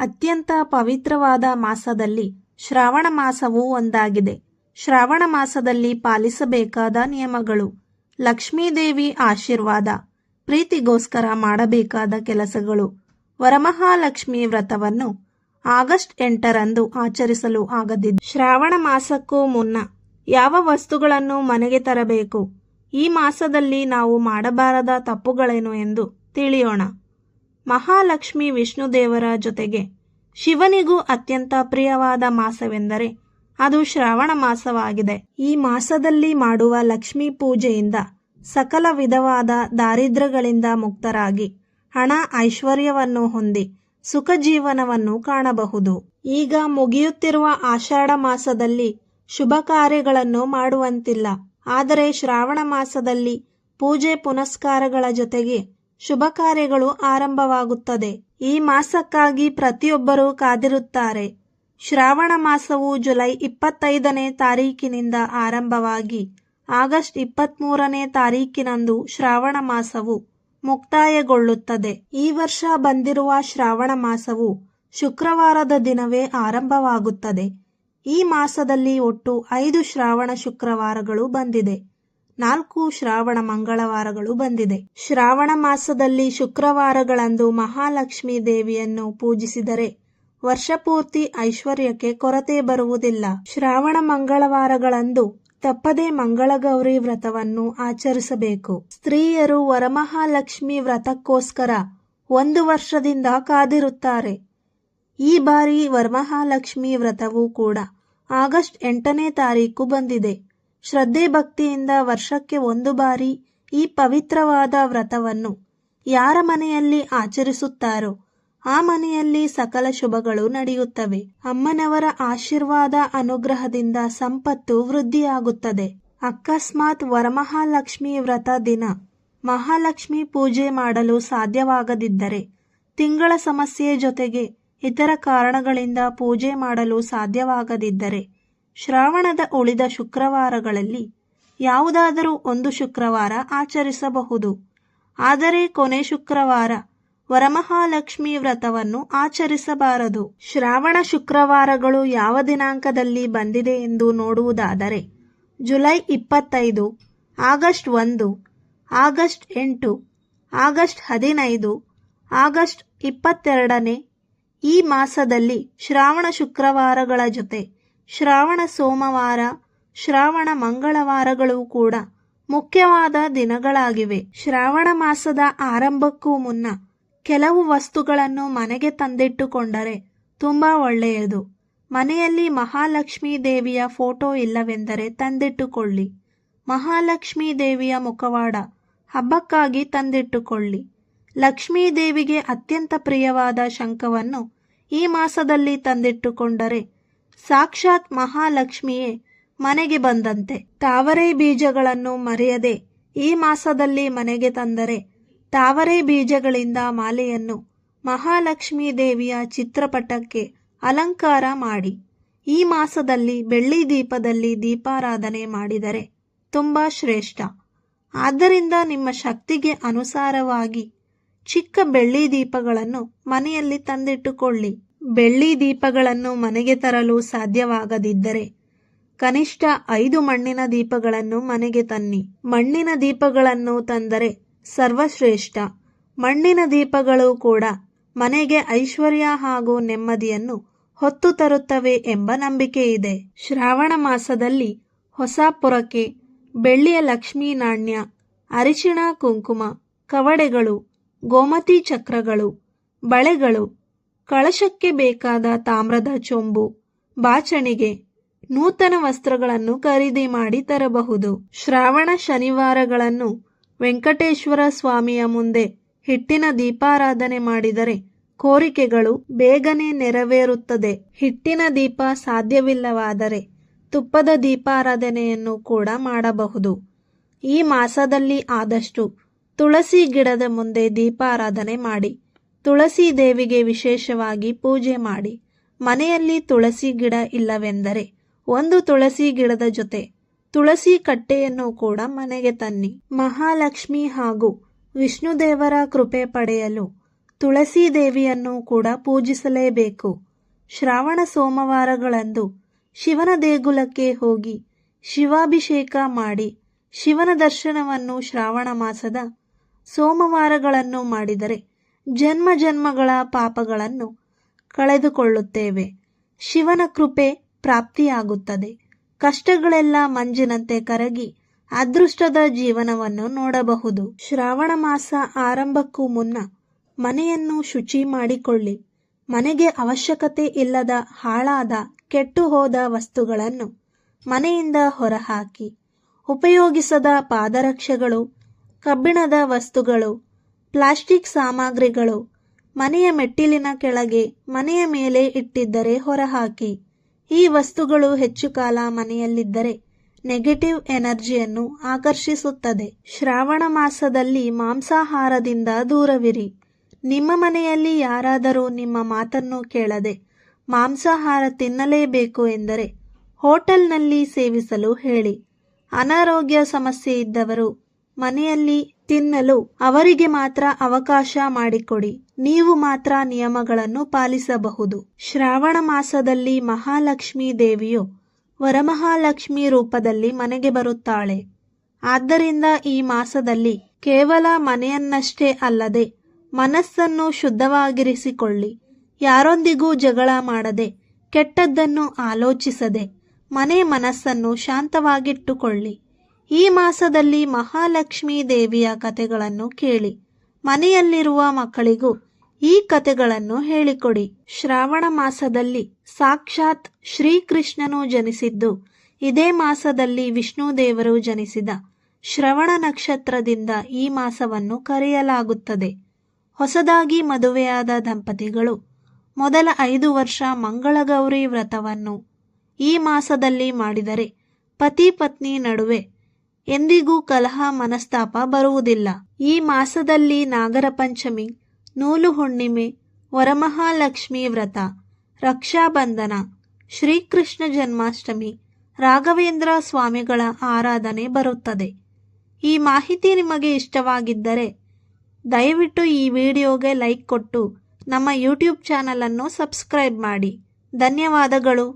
ಅತ್ಯಂತ ಪವಿತ್ರವಾದ ಮಾಸದಲ್ಲಿ ಶ್ರಾವಣ ಮಾಸವೂ ಒಂದಾಗಿದೆ. ಶ್ರಾವಣ ಮಾಸದಲ್ಲಿ ಪಾಲಿಸಬೇಕಾದ ನಿಯಮಗಳು: ಲಕ್ಷ್ಮೀದೇವಿ ಆಶೀರ್ವಾದ, ಪ್ರೀತಿಗೋಸ್ಕರ ಮಾಡಬೇಕಾದ ಕೆಲಸಗಳು. ವರಮಹಾಲಕ್ಷ್ಮಿ ವ್ರತವನ್ನು ಆಗಸ್ಟ್ 8ರಂದು ಆಚರಿಸಲು ಆಗದಿದ್ದು, ಶ್ರಾವಣ ಮಾಸಕ್ಕೂ ಮುನ್ನ ಯಾವ ವಸ್ತುಗಳನ್ನು ಮನೆಗೆ ತರಬೇಕು, ಈ ಮಾಸದಲ್ಲಿ ನಾವು ಮಾಡಬಾರದ ತಪ್ಪುಗಳೇನು ಎಂದು ತಿಳಿಯೋಣ. ಮಹಾಲಕ್ಷ್ಮಿ ವಿಷ್ಣುದೇವರ ಜೊತೆಗೆ ಶಿವನಿಗೂ ಅತ್ಯಂತ ಪ್ರಿಯವಾದ ಮಾಸವೆಂದರೆ ಅದು ಶ್ರಾವಣ ಮಾಸವಾಗಿದೆ. ಈ ಮಾಸದಲ್ಲಿ ಮಾಡುವ ಲಕ್ಷ್ಮೀ ಪೂಜೆಯಿಂದ ಸಕಲ ವಿಧವಾದ ದಾರಿದ್ರ್ಯಗಳಿಂದ ಮುಕ್ತರಾಗಿ ಹಣ ಐಶ್ವರ್ಯವನ್ನು ಹೊಂದಿ ಸುಖ ಜೀವನವನ್ನು ಕಾಣಬಹುದು. ಈಗ ಮುಗಿಯುತ್ತಿರುವ ಆಷಾಢ ಮಾಸದಲ್ಲಿ ಶುಭ ಕಾರ್ಯಗಳನ್ನು ಮಾಡುವಂತಿಲ್ಲ. ಆದರೆ ಶ್ರಾವಣ ಮಾಸದಲ್ಲಿ ಪೂಜೆ ಪುನಸ್ಕಾರಗಳ ಜೊತೆಗೆ ಶುಭ ಕಾರ್ಯಗಳು ಆರಂಭವಾಗುತ್ತದೆ. ಈ ಮಾಸಕ್ಕಾಗಿ ಪ್ರತಿಯೊಬ್ಬರೂ ಕಾದಿರುತ್ತಾರೆ. ಶ್ರಾವಣ ಮಾಸವು ಜುಲೈ 25ನೇ ತಾರೀಕಿನಿಂದ ಆರಂಭವಾಗಿ ಆಗಸ್ಟ್ 23ನೇ ತಾರೀಕಿನಂದು ಶ್ರಾವಣ ಮಾಸವು ಮುಕ್ತಾಯಗೊಳ್ಳುತ್ತದೆ. ಈ ವರ್ಷ ಬಂದಿರುವ ಶ್ರಾವಣ ಮಾಸವು ಶುಕ್ರವಾರದ ದಿನವೇ ಆರಂಭವಾಗುತ್ತದೆ. ಈ ಮಾಸದಲ್ಲಿ ಒಟ್ಟು 5 ಶ್ರಾವಣ ಶುಕ್ರವಾರಗಳು ಬಂದಿದೆ, 4 ಶ್ರಾವಣ ಮಂಗಳವಾರಗಳು ಬಂದಿದೆ. ಶ್ರಾವಣ ಮಾಸದಲ್ಲಿ ಶುಕ್ರವಾರಗಳಂದು ಮಹಾಲಕ್ಷ್ಮೀ ದೇವಿಯನ್ನು ಪೂಜಿಸಿದರೆ ವರ್ಷಪೂರ್ತಿ ಐಶ್ವರ್ಯಕ್ಕೆ ಕೊರತೆ ಬರುವುದಿಲ್ಲ. ಶ್ರಾವಣ ಮಂಗಳವಾರಗಳಂದು ತಪ್ಪದೆ ಮಂಗಳಗೌರಿ ವ್ರತವನ್ನು ಆಚರಿಸಬೇಕು. ಸ್ತ್ರೀಯರು ವರಮಹಾಲಕ್ಷ್ಮಿ ವ್ರತಕ್ಕೋಸ್ಕರ 1 ವರ್ಷದಿಂದ ಕಾದಿರುತ್ತಾರೆ. ಈ ಬಾರಿ ವರಮಹಾಲಕ್ಷ್ಮಿ ವ್ರತವೂ ಕೂಡ ಆಗಸ್ಟ್ 8ನೇ ತಾರೀಕು ಬಂದಿದೆ. ಶ್ರದ್ಧೆ ಭಕ್ತಿಯಿಂದ ವರ್ಷಕ್ಕೆ 1 ಬಾರಿ ಈ ಪವಿತ್ರವಾದ ವ್ರತವನ್ನು ಯಾರ ಮನೆಯಲ್ಲಿ ಆಚರಿಸುತ್ತಾರೋ ಆ ಮನೆಯಲ್ಲಿ ಸಕಲ ಶುಭಗಳು ನಡೆಯುತ್ತವೆ. ಅಮ್ಮನವರ ಆಶೀರ್ವಾದ ಅನುಗ್ರಹದಿಂದ ಸಂಪತ್ತು ವೃದ್ಧಿಯಾಗುತ್ತದೆ. ಅಕಸ್ಮಾತ್ ವರಮಹಾಲಕ್ಷ್ಮಿ ವ್ರತ ದಿನ ಮಹಾಲಕ್ಷ್ಮಿ ಪೂಜೆ ಮಾಡಲು ಸಾಧ್ಯವಾಗದಿದ್ದರೆ, ತಿಂಗಳ ಸಮಸ್ಯೆ ಜೊತೆಗೆ ಇತರ ಕಾರಣಗಳಿಂದ ಪೂಜೆ ಮಾಡಲು ಸಾಧ್ಯವಾಗದಿದ್ದರೆ, ಶ್ರಾವಣದ ಉಳಿದ ಶುಕ್ರವಾರಗಳಲ್ಲಿ ಯಾವುದಾದರೂ ಒಂದು ಶುಕ್ರವಾರ ಆಚರಿಸಬಹುದು. ಆದರೆ ಕೊನೆ ಶುಕ್ರವಾರ ವರಮಹಾಲಕ್ಷ್ಮಿ ವ್ರತವನ್ನು ಆಚರಿಸಬಾರದು. ಶ್ರಾವಣ ಶುಕ್ರವಾರಗಳು ಯಾವ ದಿನಾಂಕದಲ್ಲಿ ಬಂದಿದೆ ಎಂದು ನೋಡುವುದಾದರೆ, July 25, August 1, August 8, August 15, August 22ನೇ ಈ ಮಾಸದಲ್ಲಿ ಶ್ರಾವಣ ಶುಕ್ರವಾರಗಳ ಜೊತೆ ಶ್ರಾವಣ ಸೋಮವಾರ, ಶ್ರಾವಣ ಮಂಗಳವಾರಗಳು ಕೂಡ ಮುಖ್ಯವಾದ ದಿನಗಳಾಗಿವೆ. ಶ್ರಾವಣ ಮಾಸದ ಆರಂಭಕ್ಕೂ ಮುನ್ನ ಕೆಲವು ವಸ್ತುಗಳನ್ನು ಮನೆಗೆ ತಂದಿಟ್ಟುಕೊಂಡರೆ ತುಂಬ ಒಳ್ಳೆಯದು. ಮನೆಯಲ್ಲಿ ಮಹಾಲಕ್ಷ್ಮೀ ದೇವಿಯ ಫೋಟೋ ಇಲ್ಲವೆಂದರೆ ತಂದಿಟ್ಟುಕೊಳ್ಳಿ. ಮಹಾಲಕ್ಷ್ಮೀ ದೇವಿಯ ಮುಖವಾಡ ಹಬ್ಬಕ್ಕಾಗಿ ತಂದಿಟ್ಟುಕೊಳ್ಳಿ. ಲಕ್ಷ್ಮೀ ದೇವಿಗೆ ಅತ್ಯಂತ ಪ್ರಿಯವಾದ ಶಂಖವನ್ನು ಈ ಮಾಸದಲ್ಲಿ ತಂದಿಟ್ಟುಕೊಂಡರೆ ಸಾಕ್ಷಾತ್ ಮಹಾಲಕ್ಷ್ಮಿಯೇ ಮನೆಗೆ ಬಂದಂತೆ. ತಾವರೆ ಬೀಜಗಳನ್ನು ಮರೆಯದೆ ಈ ಮಾಸದಲ್ಲಿ ಮನೆಗೆ ತಂದರೆ ತಾವರೆ ಬೀಜಗಳಿಂದ ಮಾಲೆಯನ್ನು ಮಹಾಲಕ್ಷ್ಮೀ ದೇವಿಯ ಚಿತ್ರಪಟಕ್ಕೆ ಅಲಂಕಾರ ಮಾಡಿ ಈ ಮಾಸದಲ್ಲಿ ಬೆಳ್ಳಿ ದೀಪದಲ್ಲಿ ದೀಪಾರಾಧನೆ ಮಾಡಿದರೆ ತುಂಬ ಶ್ರೇಷ್ಠ. ಆದ್ದರಿಂದ ನಿಮ್ಮ ಶಕ್ತಿಗೆ ಅನುಸಾರವಾಗಿ ಚಿಕ್ಕ ಬೆಳ್ಳಿ ದೀಪಗಳನ್ನು ಮನೆಯಲ್ಲಿ ತಂದಿಟ್ಟುಕೊಳ್ಳಿ. ಬೆಳ್ಳಿ ದೀಪಗಳನ್ನು ಮನೆಗೆ ತರಲು ಸಾಧ್ಯವಾಗದಿದ್ದರೆ ಕನಿಷ್ಠ 5 ಮಣ್ಣಿನ ದೀಪಗಳನ್ನು ಮನೆಗೆ ತನ್ನಿ. ಮಣ್ಣಿನ ದೀಪಗಳನ್ನು ತಂದರೆ ಸರ್ವಶ್ರೇಷ್ಠ. ಮಣ್ಣಿನ ದೀಪಗಳು ಕೂಡ ಮನೆಗೆ ಐಶ್ವರ್ಯ ಹಾಗೂ ನೆಮ್ಮದಿಯನ್ನು ಹೊತ್ತು ತರುತ್ತವೆ ಎಂಬ ನಂಬಿಕೆ ಇದೆ. ಶ್ರಾವಣ ಮಾಸದಲ್ಲಿ ಹೊಸ ಪೊರಕೆ, ಬೆಳ್ಳಿಯ ಲಕ್ಷ್ಮೀ ನಾಣ್ಯ, ಅರಿಶಿಣ ಕುಂಕುಮ, ಕವಡೆಗಳು, ಗೋಮತಿ ಚಕ್ರಗಳು, ಬಳೆಗಳು, ಕಳಶಕ್ಕೆ ಬೇಕಾದ ತಾಮ್ರದ ಚೊಂಬು, ಬಾಚಣಿಗೆ, ನೂತನ ವಸ್ತ್ರಗಳನ್ನು ಖರೀದಿ ಮಾಡಿ ತರಬಹುದು. ಶ್ರಾವಣ ಶನಿವಾರಗಳನ್ನು ವೆಂಕಟೇಶ್ವರ ಸ್ವಾಮಿಯ ಮುಂದೆ ಹಿಟ್ಟಿನ ದೀಪಾರಾಧನೆ ಮಾಡಿದರೆ ಕೋರಿಕೆಗಳು ಬೇಗನೆ ನೆರವೇರುತ್ತದೆ. ಹಿಟ್ಟಿನ ದೀಪ ಸಾಧ್ಯವಿಲ್ಲವಾದರೆ ತುಪ್ಪದ ದೀಪಾರಾಧನೆಯನ್ನು ಕೂಡ ಮಾಡಬಹುದು. ಈ ಮಾಸದಲ್ಲಿ ಆದಷ್ಟು ತುಳಸಿ ಗಿಡದ ಮುಂದೆ ದೀಪಾರಾಧನೆ ಮಾಡಿ ತುಳಸಿ ದೇವಿಗೆ ವಿಶೇಷವಾಗಿ ಪೂಜೆ ಮಾಡಿ. ಮನೆಯಲ್ಲಿ ತುಳಸಿ ಗಿಡ ಇಲ್ಲವೆಂದರೆ ಒಂದು ತುಳಸಿ ಗಿಡದ ಜೊತೆ ತುಳಸಿ ಕಟ್ಟೆಯನ್ನು ಕೂಡ ಮನೆಗೆ ತನ್ನಿ. ಮಹಾಲಕ್ಷ್ಮಿ ಹಾಗೂ ವಿಷ್ಣುದೇವರ ಕೃಪೆ ಪಡೆಯಲು ತುಳಸಿ ದೇವಿಯನ್ನು ಕೂಡ ಪೂಜಿಸಲೇಬೇಕು. ಶ್ರಾವಣ ಸೋಮವಾರಗಳಂದು ಶಿವನ ದೇಗುಲಕ್ಕೆ ಹೋಗಿ ಶಿವಾಭಿಷೇಕ ಮಾಡಿ ಶಿವನ ದರ್ಶನವನ್ನು ಶ್ರಾವಣ ಮಾಸದ ಸೋಮವಾರಗಳನ್ನು ಮಾಡಿದರೆ ಜನ್ಮ ಜನ್ಮಗಳ ಪಾಪಗಳನ್ನು ಕಳೆದುಕೊಳ್ಳುತ್ತೇವೆ. ಶಿವನ ಕೃಪೆ ಪ್ರಾಪ್ತಿಯಾಗುತ್ತದೆ. ಕಷ್ಟಗಳೆಲ್ಲ ಮಂಜಿನಂತೆ ಕರಗಿ ಅದೃಷ್ಟದ ಜೀವನವನ್ನು ನೋಡಬಹುದು. ಶ್ರಾವಣ ಮಾಸ ಆರಂಭಕ್ಕೂ ಮುನ್ನ ಮನೆಯನ್ನು ಶುಚಿ ಮಾಡಿಕೊಳ್ಳಿ. ಮನೆಗೆ ಅವಶ್ಯಕತೆ ಇಲ್ಲದ ಹಾಳಾದ ಕೆಟ್ಟು ಹೋದ ವಸ್ತುಗಳನ್ನು ಮನೆಯಿಂದ ಹೊರಹಾಕಿ. ಉಪಯೋಗಿಸದ ಪಾದರಕ್ಷೆಗಳು, ಕಬ್ಬಿಣದ ವಸ್ತುಗಳು, ಪ್ಲಾಸ್ಟಿಕ್ ಸಾಮಗ್ರಿಗಳು ಮನೆಯ ಮೆಟ್ಟಿಲಿನ ಕೆಳಗೆ, ಮನೆಯ ಮೇಲೆ ಇಟ್ಟಿದ್ದರೆ ಹೊರಹಾಕಿ. ಈ ವಸ್ತುಗಳು ಹೆಚ್ಚು ಕಾಲ ಮನೆಯಲ್ಲಿದ್ದರೆ ನೆಗೆಟಿವ್ ಎನರ್ಜಿಯನ್ನು ಆಕರ್ಷಿಸುತ್ತದೆ. ಶ್ರಾವಣ ಮಾಸದಲ್ಲಿ ಮಾಂಸಾಹಾರದಿಂದ ದೂರವಿರಿ. ನಿಮ್ಮ ಮನೆಯಲ್ಲಿ ಯಾರಾದರೂ ನಿಮ್ಮ ಮಾತನ್ನು ಕೇಳದೆ ಮಾಂಸಾಹಾರ ತಿನ್ನಲೇಬೇಕು ಎಂದರೆ ಹೋಟೆಲ್ನಲ್ಲಿ ಸೇವಿಸಲು ಹೇಳಿ. ಅನಾರೋಗ್ಯ ಸಮಸ್ಯೆ ಇದ್ದವರು ಮನೆಯಲ್ಲಿ ತಿನ್ನಲು ಅವರಿಗೆ ಮಾತ್ರ ಅವಕಾಶ ಮಾಡಿಕೊಡಿ. ನೀವು ಮಾತ್ರ ನಿಯಮಗಳನ್ನು ಪಾಲಿಸಬಹುದು. ಶ್ರಾವಣ ಮಾಸದಲ್ಲಿ ಮಹಾಲಕ್ಷ್ಮೀ ದೇವಿಯು ವರಮಹಾಲಕ್ಷ್ಮಿ ರೂಪದಲ್ಲಿ ಮನೆಗೆ ಬರುತ್ತಾಳೆ. ಆದ್ದರಿಂದ ಈ ಮಾಸದಲ್ಲಿ ಕೇವಲ ಮನೆಯನ್ನಷ್ಟೇ ಅಲ್ಲದೆ ಮನಸ್ಸನ್ನು ಶುದ್ಧವಾಗಿರಿಸಿಕೊಳ್ಳಿ. ಯಾರೊಂದಿಗೂ ಜಗಳ ಮಾಡದೆ, ಕೆಟ್ಟದ್ದನ್ನು ಆಲೋಚಿಸದೆ ಮನಸ್ಸನ್ನು ಶಾಂತವಾಗಿಟ್ಟುಕೊಳ್ಳಿ. ಈ ಮಾಸದಲ್ಲಿ ಮಹಾಲಕ್ಷ್ಮೀ ದೇವಿಯ ಕಥೆಗಳನ್ನು ಕೇಳಿ. ಮನೆಯಲ್ಲಿರುವ ಮಕ್ಕಳಿಗೂ ಈ ಕಥೆಗಳನ್ನು ಹೇಳಿಕೊಡಿ. ಶ್ರಾವಣ ಮಾಸದಲ್ಲಿ ಸಾಕ್ಷಾತ್ ಶ್ರೀಕೃಷ್ಣನು ಜನಿಸಿದ್ದು ಇದೇ ಮಾಸದಲ್ಲಿ ವಿಷ್ಣು ದೇವರು ಜನಿಸಿದ ಶ್ರವಣ ನಕ್ಷತ್ರದಿಂದ ಈ ಮಾಸವನ್ನು ಕರೆಯಲಾಗುತ್ತದೆ. ಹೊಸದಾಗಿ ಮದುವೆಯಾದ ದಂಪತಿಗಳು ಮೊದಲ 5 ವರ್ಷ ಮಂಗಳಗೌರಿ ವ್ರತವನ್ನು ಈ ಮಾಸದಲ್ಲಿ ಮಾಡಿದರೆ ಪತಿ ಪತ್ನಿ ನಡುವೆ ಎಂದಿಗೂ ಕಲಹ ಮನಸ್ತಾಪ ಬರುವುದಿಲ್ಲ. ಈ ಮಾಸದಲ್ಲಿ ನಾಗರ ಪಂಚಮಿ, ನೂಲು ಹುಣ್ಣಿಮೆ, ವರಮಹಾಲಕ್ಷ್ಮಿ ವ್ರತ, ರಕ್ಷಾಬಂಧನ, ಶ್ರೀಕೃಷ್ಣ ಜನ್ಮಾಷ್ಟಮಿ, ರಾಘವೇಂದ್ರ ಸ್ವಾಮಿಗಳ ಆರಾಧನೆ ಬರುತ್ತದೆ. ಈ ಮಾಹಿತಿ ನಿಮಗೆ ಇಷ್ಟವಾಗಿದ್ದರೆ ದಯವಿಟ್ಟು ಈ ವಿಡಿಯೋಗೆ ಲೈಕ್ ಕೊಟ್ಟು ನಮ್ಮ ಯೂಟ್ಯೂಬ್ ಚಾನಲನ್ನು ಸಬ್ಸ್ಕ್ರೈಬ್ ಮಾಡಿ. ಧನ್ಯವಾದಗಳು.